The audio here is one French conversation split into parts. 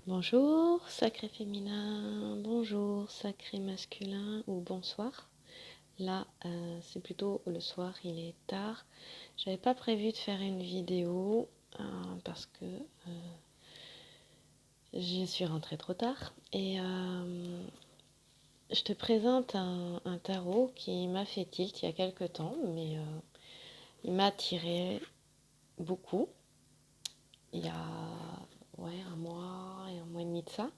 Bonjour, sacré féminin, bonjour, sacré masculin ou bonsoir. Là, c'est plutôt le soir, il est tard. J'avais pas prévu de faire une vidéo parce que je suis rentrée trop tard. Et je te présente un tarot qui m'a fait tilt il y a quelques temps, mais il m'a attiré beaucoup. Il y a un mois et demi de ça.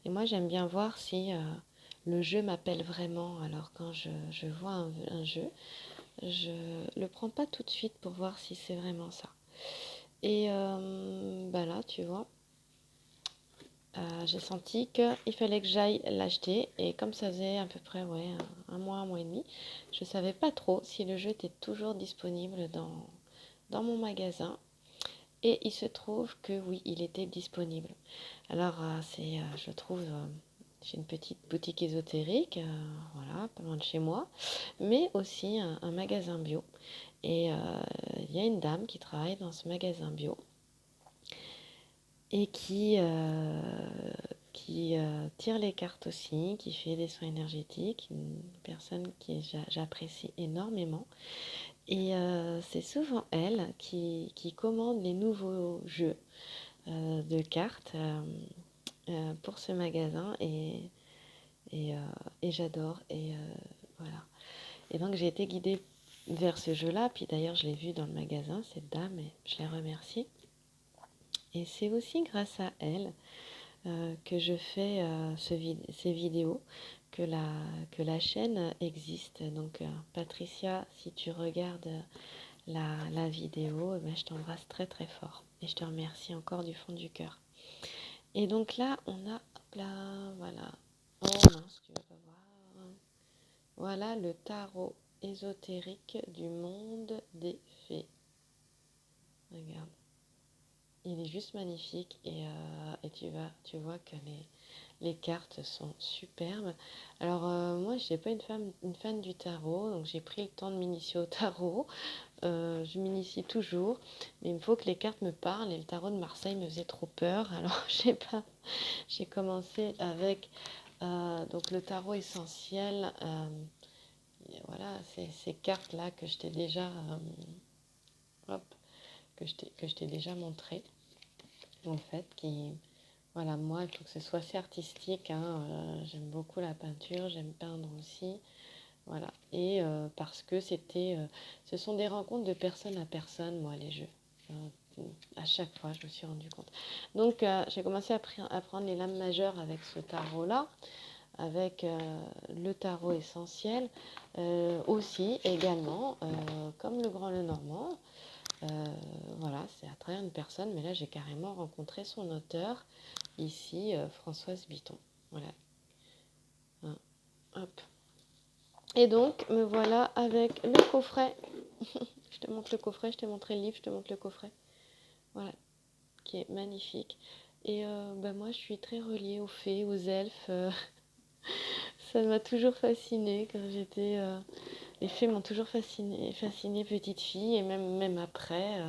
Et moi, j'aime bien voir si le jeu m'appelle vraiment. Alors, quand je vois un jeu, je le prends pas tout de suite pour voir si c'est vraiment ça. Et là, tu vois, j'ai senti qu'il fallait que j'aille l'acheter. Et comme ça faisait à peu près un mois et demi, je ne savais pas trop si le jeu était toujours disponible dans mon magasin. Et il se trouve que oui, il était disponible. Alors, je trouve, j'ai une petite boutique ésotérique, voilà, pas loin de chez moi, mais aussi un magasin bio. Et il y a une dame qui travaille dans ce magasin bio et qui tire les cartes aussi, qui fait des soins énergétiques, une personne que j'apprécie énormément. Et c'est souvent elle qui commande les nouveaux jeux de cartes pour ce magasin et, et j'adore. Et voilà. Et donc j'ai été guidée vers ce jeu-là. Puis d'ailleurs, je l'ai vu dans le magasin, cette dame, et je la remercie. Et c'est aussi grâce à elle que je fais ces vidéos, que la chaîne existe. Donc, Patricia, si tu regardes la vidéo, eh ben, je t'embrasse très très fort. Et je te remercie encore du fond du cœur. Et donc là, on a, hop là, voilà. Oh mince, tu vas pas voir. Voilà le tarot ésotérique du monde des fées. Regarde. Il est juste magnifique et tu vois que les cartes sont superbes. Alors moi, je n'ai pas une fan du tarot, donc j'ai pris le temps de m'initier au tarot. Je m'initie toujours, mais il faut que les cartes me parlent et le tarot de Marseille me faisait trop peur. Alors j'ai commencé avec donc le tarot essentiel. Voilà, ces cartes-là que je t'ai déjà, hop, que je t'ai déjà montré, en fait, voilà, moi, il faut que ce soit assez artistique, hein, j'aime beaucoup la peinture, j'aime peindre aussi, voilà. Et parce que ce sont des rencontres de personne à personne, moi, les jeux. À chaque fois, je me suis rendu compte. Donc, j'ai commencé à prendre les lames majeures avec ce tarot-là, avec le tarot essentiel, aussi, également, comme le Grand Lenormand. Voilà, c'est à travers une personne, mais là, j'ai carrément rencontré son auteur, ici, Françoise Bitton. Voilà. Hein, hop. Et donc, me voilà avec le coffret. Je te montre le coffret, je t'ai montré le livre, je te montre le coffret. Voilà, qui est magnifique. Et moi, je suis très reliée aux fées, aux elfes. Ça m'a toujours fascinée quand j'étais... les fées m'ont toujours fascinée petite fille, et même après.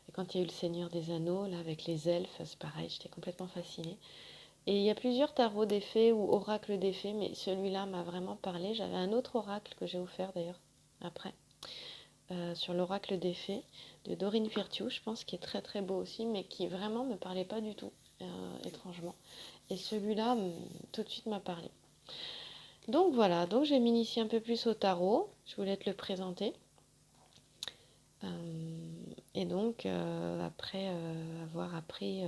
Et quand il y a eu le Seigneur des Anneaux, là, avec les elfes, c'est pareil, j'étais complètement fascinée. Et il y a plusieurs tarots des fées ou oracles des fées, mais celui-là m'a vraiment parlé. J'avais un autre oracle que j'ai offert d'ailleurs après, sur l'oracle des fées de Dorine Virtue, je pense, qui est très très beau aussi, mais qui vraiment me parlait pas du tout, étrangement. Et celui-là, tout de suite m'a parlé. Donc voilà, donc je vais m'initier un peu plus au tarot. Je voulais te le présenter. Et donc, après avoir appris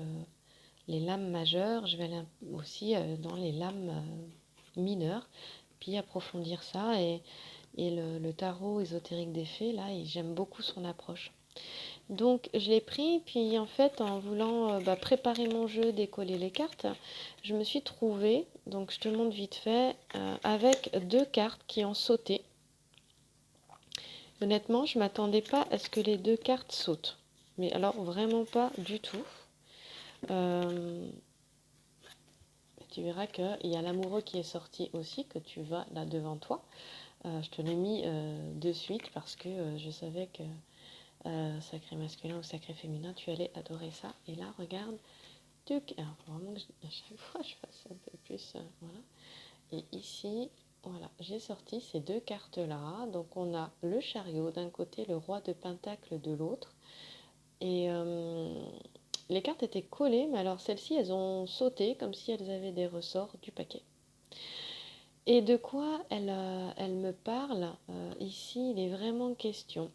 les lames majeures, je vais aller aussi dans les lames mineures, puis approfondir ça. Et le tarot ésotérique des fées, là, j'aime beaucoup son approche. Donc je l'ai pris, puis en fait, en voulant préparer mon jeu, décoller les cartes, je me suis trouvée, donc je te montre vite fait, avec deux cartes qui ont sauté. Honnêtement, je ne m'attendais pas à ce que les deux cartes sautent. Mais alors vraiment pas du tout. Euh, Tu verras qu'il y a l'amoureux qui est sorti aussi, que tu vois là devant toi. Je te l'ai mis de suite parce que je savais que sacré masculin ou sacré féminin, tu allais adorer ça. Et là, regarde, Alors, faut vraiment que à chaque fois, je fasse un peu plus. Voilà. Et ici, voilà, j'ai sorti ces deux cartes-là. Donc, on a le chariot d'un côté, le roi de pentacle de l'autre. Et les cartes étaient collées, mais alors celles-ci, elles ont sauté comme si elles avaient des ressorts du paquet. Et de quoi elle me parle ici, il est vraiment question.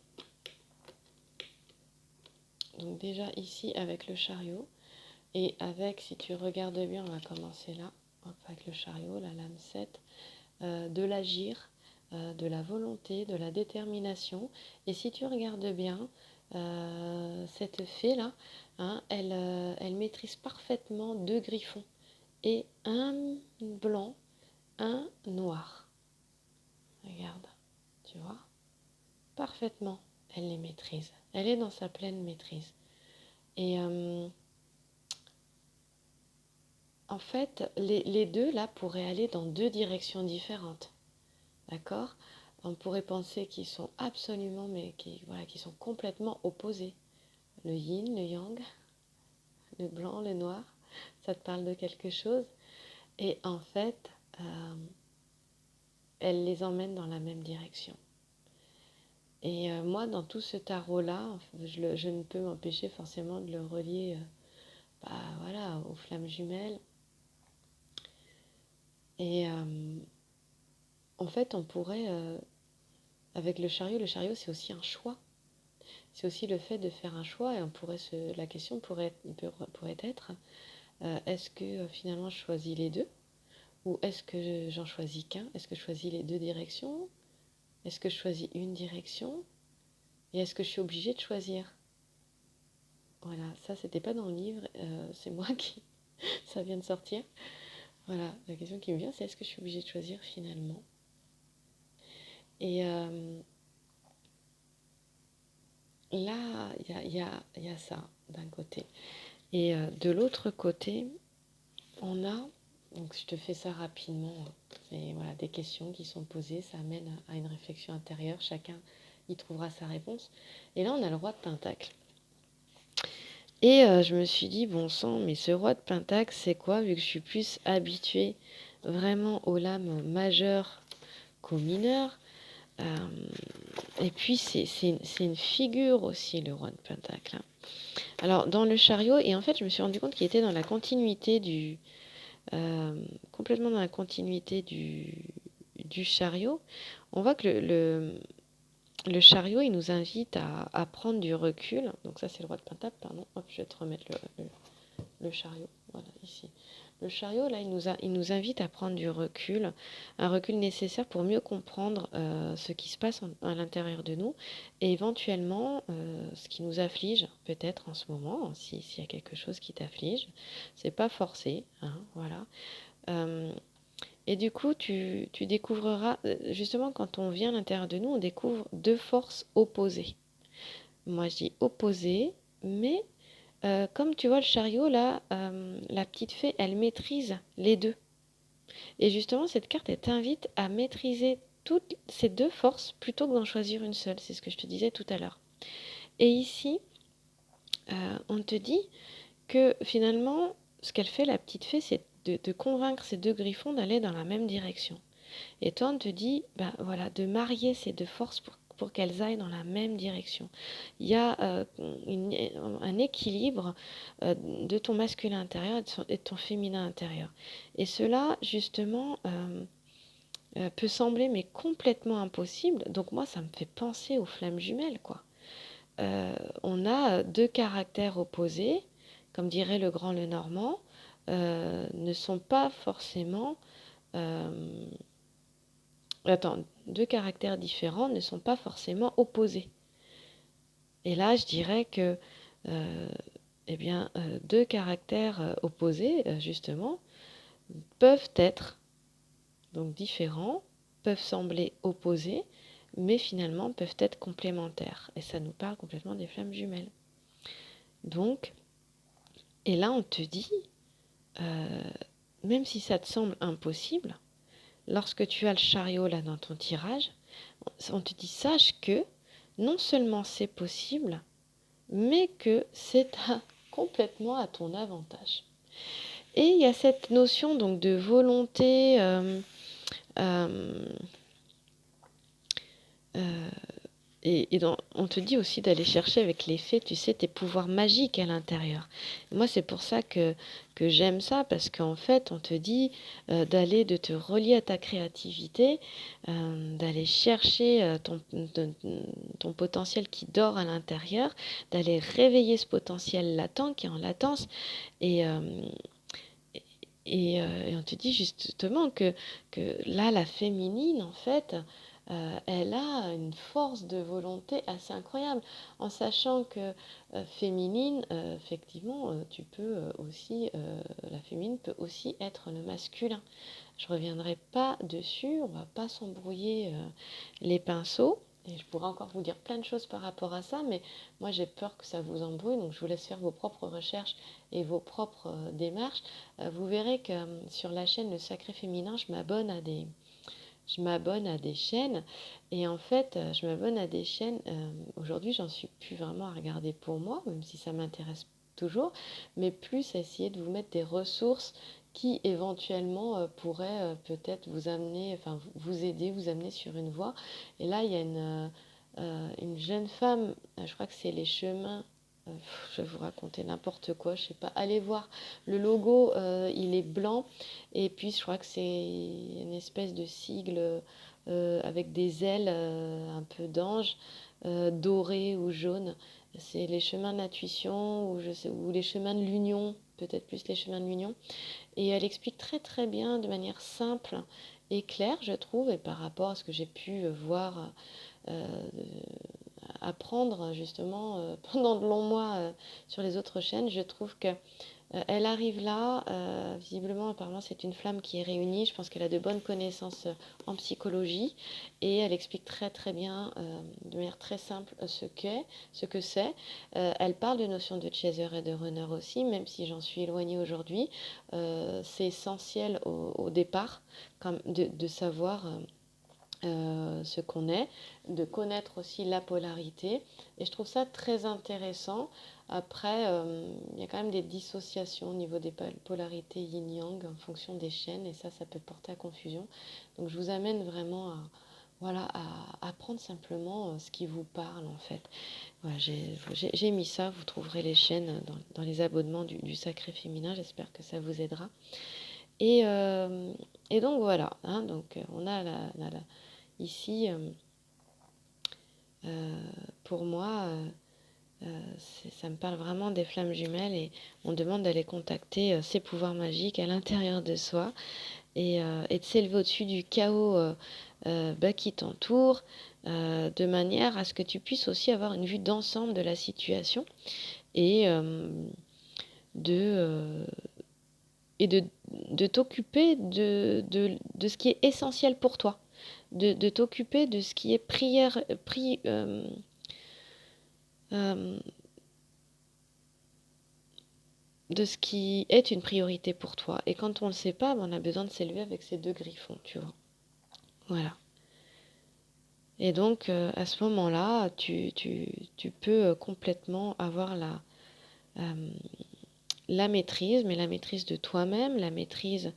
Donc déjà ici avec le chariot, et avec, si tu regardes bien, on va commencer là, hop, avec le chariot, la lame 7, de l'agir, de la volonté, de la détermination. Et si tu regardes bien, cette fée-là, hein, elle maîtrise parfaitement deux griffons et un blanc, un noir. Regarde, tu vois, parfaitement, elle les maîtrise. Elle est dans sa pleine maîtrise. Et en fait, les deux, là, pourraient aller dans deux directions différentes. D'accord? On pourrait penser qu'ils sont absolument, mais qui sont complètement opposés. Le yin, le yang, le blanc, le noir, ça te parle de quelque chose. Et en fait, elle les emmène dans la même direction. Et moi, dans tout ce tarot-là, je ne peux m'empêcher forcément de le relier voilà, aux flammes jumelles. Et en fait, on pourrait, avec le chariot c'est aussi un choix. C'est aussi le fait de faire un choix. Et la question pourrait être, est-ce que finalement je choisis les deux? Ou est-ce que j'en choisis qu'un? Est-ce que je choisis les deux directions? Est-ce que je choisis une direction? Et est-ce que je suis obligée de choisir? Voilà, ça c'était pas dans le livre, c'est moi qui... ça vient de sortir. Voilà, la question qui me vient, c'est est-ce que je suis obligée de choisir finalement? Et là, il y a ça d'un côté. Et de l'autre côté, on a, donc je te fais ça rapidement, c'est voilà, des questions qui sont posées, ça amène à une réflexion intérieure, chacun y trouvera sa réponse. Et là, on a le roi de Pentacle. Et je me suis dit, bon sang, mais ce roi de Pentacle, c'est quoi, vu que je suis plus habituée vraiment aux lames majeures qu'aux mineures. Et puis, c'est une figure aussi, le roi de Pentacle. Hein. Alors, dans le chariot, et en fait, je me suis rendu compte qu'il était dans la continuité complètement dans la continuité du chariot. On voit que le chariot, il nous invite à prendre du recul. Donc ça, c'est le roi de Pentacle, pardon. Hop, je vais te remettre le chariot. Voilà, ici. Le chariot, là, il nous invite à prendre du recul, un recul nécessaire pour mieux comprendre ce qui se passe à l'intérieur de nous et éventuellement ce qui nous afflige, peut-être en ce moment, s'il y a quelque chose qui t'afflige. C'est pas forcé, hein, voilà. Et du coup, tu découvriras, justement, quand on vient à l'intérieur de nous, on découvre deux forces opposées. Moi, je dis opposées, mais comme tu vois le chariot, là, la petite fée, elle maîtrise les deux. Et justement, cette carte, elle t'invite à maîtriser toutes ces deux forces plutôt que d'en choisir une seule. C'est ce que je te disais tout à l'heure. Et ici, on te dit que finalement, ce qu'elle fait, la petite fée, c'est de convaincre ces deux griffons d'aller dans la même direction. Et toi, on te dit, ben voilà, de marier ces deux forces pour qu'elles aillent dans la même direction. Il y a un équilibre de ton masculin intérieur et de ton féminin intérieur. Et cela, justement, peut sembler mais complètement impossible. Donc moi, ça me fait penser aux flammes jumelles, quoi. On a deux caractères opposés, comme dirait le grand Lenormand, ne sont pas forcément... deux caractères différents ne sont pas forcément opposés. Et là, je dirais que deux caractères opposés, justement, peuvent être donc différents, peuvent sembler opposés, mais finalement peuvent être complémentaires. Et ça nous parle complètement des flammes jumelles. Donc, et là, on te dit, même si ça te semble impossible, lorsque tu as le chariot là dans ton tirage, on te dit, sache que non seulement c'est possible, mais que c'est complètement à ton avantage. Et il y a cette notion donc de volonté, euh, euh, on te dit aussi d'aller chercher avec les faits, tu sais, tes pouvoirs magiques à l'intérieur. Moi, c'est pour ça que j'aime ça, parce qu'en fait, on te dit de te relier à ta créativité, d'aller chercher ton potentiel qui dort à l'intérieur, d'aller réveiller ce potentiel latent qui est en latence. Et, euh, et on te dit justement que là, la féminine, en fait, elle a une force de volonté assez incroyable, en sachant que féminine, effectivement, tu peux aussi, la féminine peut aussi être le masculin. Je reviendrai pas dessus, on va pas s'embrouiller les pinceaux. Et je pourrais encore vous dire plein de choses par rapport à ça, mais moi j'ai peur que ça vous embrouille, donc je vous laisse faire vos propres recherches et vos propres démarches. Vous verrez que sur la chaîne Le Sacré Féminin, je m'abonne à des chaînes, et en fait je m'abonne à des chaînes, aujourd'hui j'en suis plus vraiment à regarder pour moi, même si ça m'intéresse toujours, mais plus à essayer de vous mettre des ressources qui éventuellement pourraient peut-être vous amener, enfin vous aider, vous amener sur une voie. Et là il y a une jeune femme, je crois que c'est Les Chemins, je vais vous raconter n'importe quoi, je sais pas, allez voir, le logo il est blanc, et puis je crois que c'est une espèce de sigle avec des ailes un peu d'ange, dorées ou jaunes. C'est Les Chemins de l'intuition, ou Les Chemins de l'union, peut-être plus Les Chemins de l'union. Et elle explique très très bien, de manière simple et claire, je trouve, et par rapport à ce que j'ai pu voir, euh, apprendre justement pendant de longs mois sur les autres chaînes, je trouve que elle arrive là, visiblement, apparemment, c'est une flamme qui est réunie. Je pense qu'elle a de bonnes connaissances en psychologie, et elle explique très très bien, de manière très simple, ce que c'est. Elle parle de notions de chaser et de runner aussi, même si j'en suis éloignée aujourd'hui. C'est essentiel au départ de savoir ce qu'on est, de connaître aussi la polarité. Et je trouve ça très intéressant. Après, il y a quand même des dissociations au niveau des polarités yin-yang en fonction des chaînes, et ça peut porter à confusion. Donc je vous amène vraiment voilà, à apprendre simplement ce qui vous parle en fait. Voilà, j'ai mis ça, vous trouverez les chaînes dans les abonnements du Sacré Féminin, j'espère que ça vous aidera. Et, euh, et donc voilà, hein, donc on a ici, pour moi, ça me parle vraiment des flammes jumelles, et on demande d'aller contacter ces pouvoirs magiques à l'intérieur de soi, et de s'élever au-dessus du chaos qui t'entoure, de manière à ce que tu puisses aussi avoir une vue d'ensemble de la situation, et, de, euh, et de t'occuper de ce qui est essentiel pour toi, de t'occuper de ce qui est euh, de ce qui est une priorité pour toi. Et quand on ne le sait pas, on a besoin de s'élever avec ces deux griffons, tu vois. Voilà. Et donc, à ce moment-là, tu peux complètement avoir euh, la maîtrise, mais la maîtrise de toi-même, la maîtrise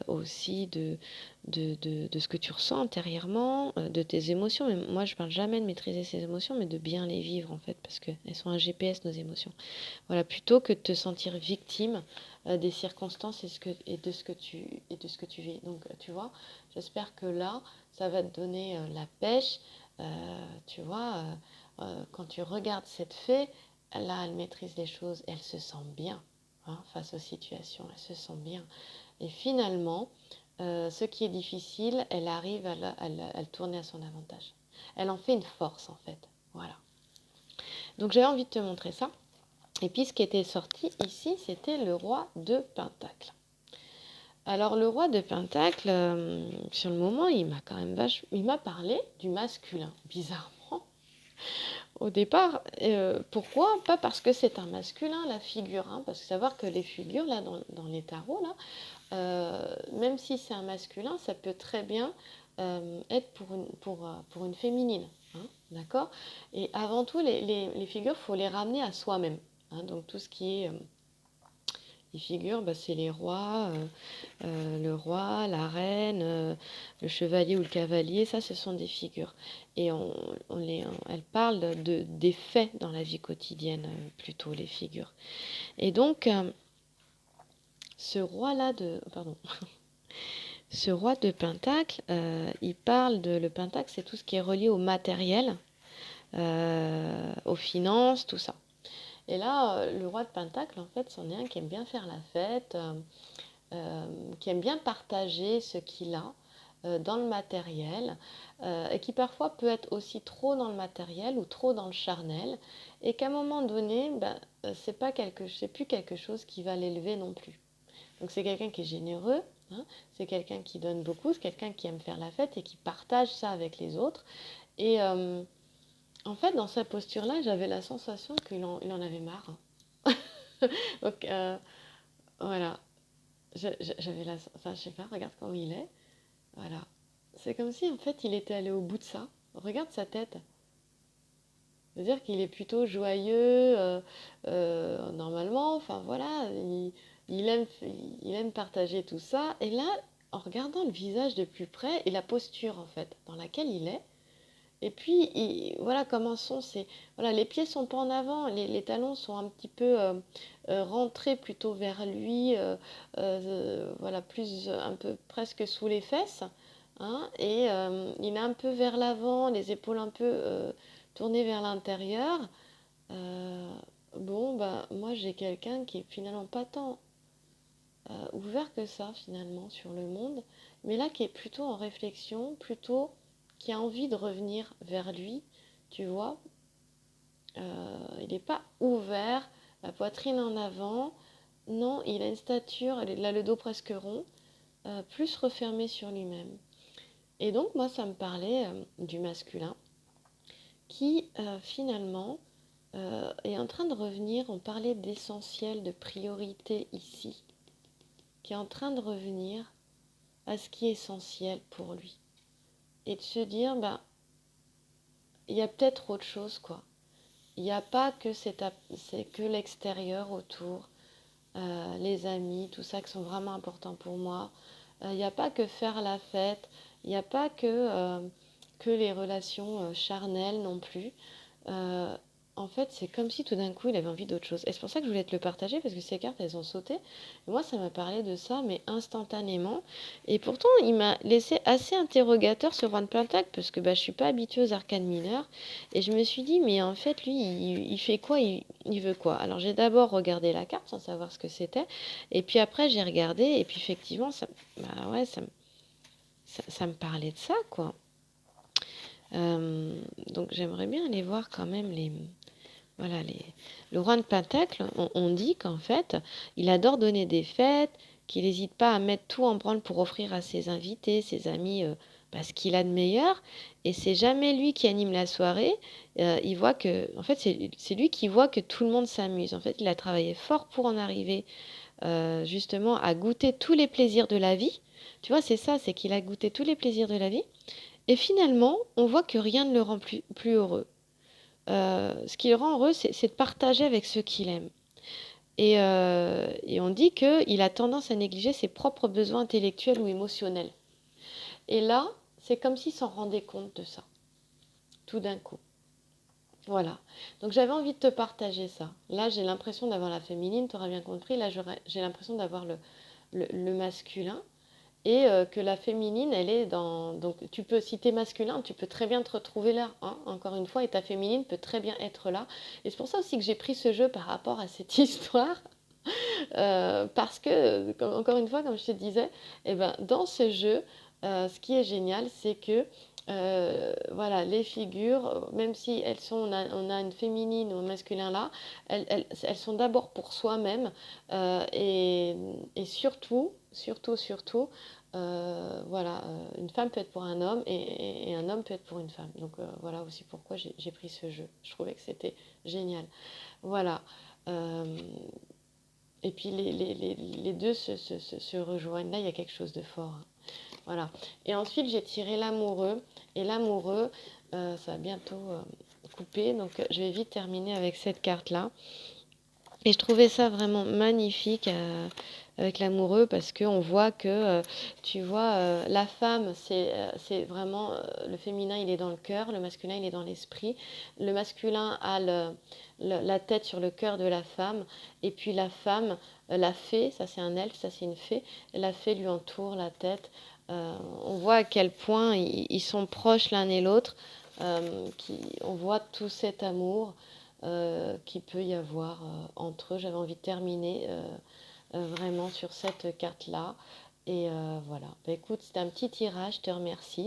aussi de ce que tu ressens intérieurement, de tes émotions. Mais moi, je ne parle jamais de maîtriser ses émotions, mais de bien les vivre, en fait, parce qu'elles sont un GPS, nos émotions. Voilà, plutôt que de te sentir victime des circonstances et de ce que tu vis. Donc, tu vois, j'espère que là, ça va te donner la pêche. Tu vois, quand tu regardes cette fée, là, elle maîtrise les choses, elle se sent bien, hein, face aux situations, elle se sent bien. Et finalement, ce qui est difficile, elle arrive à le tourner à son avantage. Elle en fait une force, en fait. Voilà. Donc, j'avais envie de te montrer ça. Et puis ce qui était sorti ici, c'était le roi de Pentacle. Alors le roi de Pentacle, sur le moment, il m'a quand même il m'a parlé du masculin, bizarrement. Au départ, pourquoi? Pas parce que c'est un masculin, la figure, hein, parce que savoir que les figures, là, dans les tarots, là, même si c'est un masculin, ça peut très bien être pour une féminine. Hein, d'accord? Et avant tout, les figures, il faut les ramener à soi-même. Hein, donc tout ce qui est Les figures, bah, c'est les rois, le roi, la reine, le chevalier ou le cavalier, ça ce sont des figures. Et elles parlent des faits dans la vie quotidienne, plutôt les figures. Et donc, ce roi-là pardon, ce roi de Pentacle, il parle le Pentacle, c'est tout ce qui est relié au matériel, aux finances, tout ça. Et là, le roi de Pentacle, en fait, c'en est un qui aime bien faire la fête, qui aime bien partager ce qu'il a dans le matériel, et qui parfois peut être aussi trop dans le matériel ou trop dans le charnel, et qu'à un moment donné, ben, c'est plus quelque chose qui va l'élever non plus. Donc c'est quelqu'un qui est généreux, hein, c'est quelqu'un qui donne beaucoup, c'est quelqu'un qui aime faire la fête et qui partage ça avec les autres. Et en fait, dans sa posture-là, j'avais la sensation il en avait marre. Donc voilà, j'avais enfin je sais pas, regarde comment il est. Voilà, c'est comme si en fait il était allé au bout de ça. Regarde sa tête. C'est-à-dire qu'il est plutôt joyeux, normalement. Enfin voilà, il aime, il aime partager tout ça. Et là, en regardant le visage de plus près et la posture en fait dans laquelle il est, et puis voilà comment sont voilà, les pieds sont pas en avant, les talons sont un petit peu rentrés plutôt vers lui, voilà, plus un peu presque sous les fesses, hein, et il est un peu vers l'avant, les épaules un peu tournées vers l'intérieur. Euh, bon, bah moi j'ai quelqu'un qui est finalement pas tant ouvert que ça finalement sur le monde, mais là qui est plutôt en réflexion, plutôt qui a envie de revenir vers lui, tu vois. Il n'est pas ouvert, la poitrine en avant, non, il a une stature, il a le dos presque rond, plus refermé sur lui-même. Et donc moi ça me parlait du masculin qui finalement est en train de revenir, on parlait d'essentiel, de priorité ici, qui est en train de revenir à ce qui est essentiel pour lui. Et de se dire, bah, il y a peut-être autre chose, quoi. Il n'y a pas que c'est que l'extérieur autour, les amis, tout ça qui sont vraiment importants pour moi. Il n'y a pas que faire la fête, il n'y a pas que les relations charnelles non plus. Euh, En fait, c'est comme si tout d'un coup, il avait envie d'autre chose. Et c'est pour ça que je voulais te le partager, parce que ces cartes, elles ont sauté. Et moi, ça m'a parlé de ça, mais instantanément. Et pourtant, il m'a laissé assez interrogateur ce roi de pentacle, parce que bah, je suis pas habituée aux arcanes mineures. Et je me suis dit, mais en fait, lui, il fait quoi, il veut quoi? Alors, j'ai d'abord regardé la carte sans savoir ce que c'était. Et puis après, j'ai regardé, et puis effectivement, bah ouais, ça me parlait de ça, quoi. Donc, j'aimerais bien aller voir quand même voilà, le roi de Pentacle, on dit qu'en fait, il adore donner des fêtes, qu'il n'hésite pas à mettre tout en branle pour offrir à ses invités, ses amis, ce qu'il a de meilleur. Et c'est jamais lui qui anime la soirée. Il voit que, en fait, c'est lui qui voit que tout le monde s'amuse. En fait, il a travaillé fort pour en arriver justement à goûter tous les plaisirs de la vie. Tu vois, c'est ça, c'est qu'il a goûté tous les plaisirs de la vie. Et finalement, on voit que rien ne le rend plus heureux. Ce qui le rend heureux, c'est de partager avec ceux qu'il aime. Et on dit qu'il a tendance à négliger ses propres besoins intellectuels ou émotionnels. Et là, c'est comme s'il s'en rendait compte de ça, tout d'un coup. Voilà. Donc j'avais envie de te partager ça. Là, j'ai l'impression d'avoir la féminine, tu auras bien compris. Là, j'ai l'impression d'avoir le masculin. Et que la féminine, elle est dans... Donc tu peux, si tu es masculin, tu peux très bien te retrouver là, hein, encore une fois, et ta féminine peut très bien être là. Et c'est pour ça aussi que j'ai pris ce jeu par rapport à cette histoire, parce que, encore une fois, comme je te disais, eh ben, dans ce jeu, ce qui est génial, c'est que voilà, les figures, même si on a une féminine ou un masculin là, elles sont d'abord pour soi-même, et surtout, voilà, une femme peut être pour un homme et un homme peut être pour une femme. Donc voilà aussi pourquoi j'ai pris ce jeu. Je trouvais que c'était génial. Voilà. Euh, et puis les deux se rejoignent. Là, il y a quelque chose de fort, hein. Voilà. Et ensuite, j'ai tiré l'amoureux. Et l'amoureux, ça va bientôt couper. Donc, je vais vite terminer avec cette carte-là. Et je trouvais ça vraiment magnifique avec l'amoureux parce qu'on voit que, tu vois, la femme, c'est vraiment, le féminin, il est dans le cœur, le masculin, il est dans l'esprit. Le masculin a la tête sur le cœur de la femme, et puis la femme, la fée, ça c'est un elfe, ça c'est une fée, la fée lui entoure la tête. On voit à quel point ils sont proches l'un et l'autre, on voit tout cet amour qu'il peut y avoir entre eux. J'avais envie de terminer vraiment sur cette carte-là. Et voilà. Bah, écoute, c'était un petit tirage, je te remercie.